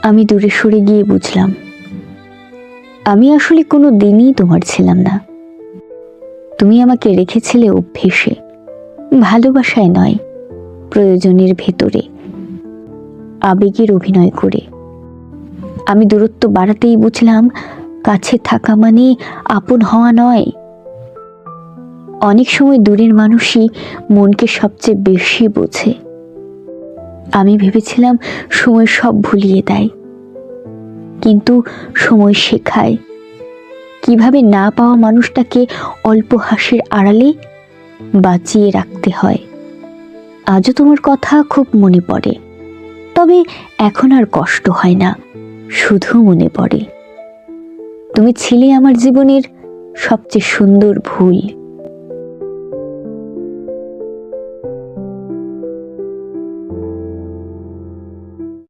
আমি দূরে সরে গিয়ে বুঝলাম আমি আসলে কোনো দিনই তোমার ছিলাম না। তুমি আমাকে রেখেছিলে অভ্যেসে, ভালোবাসায় নয়, প্রয়োজনের ভেতরে, আবেগের অভিনয় করে। আমি দূরত্ব বাড়াতেই বুঝলাম কাছে থাকা মানে আপন হওয়া নয়। অনেক সময় দূরের মানুষই মনকে সবচেয়ে বেশি বোঝে। আমি ভেবেছিলাম সময় সব ভুলিয়ে দেয়, কিন্তু সময় শেখায় কিভাবে না পাওয়া মানুষটাকে অল্প হাসির আড়ালে বাঁচিয়ে রাখতে হয়। আজও তোমার কথা খুব মনে পড়ে, তবে এখন আর কষ্ট হয় না, শুধু মনে পড়ে তুমি ছিলে আমার জীবনের সবচেয়ে সুন্দর ভুল।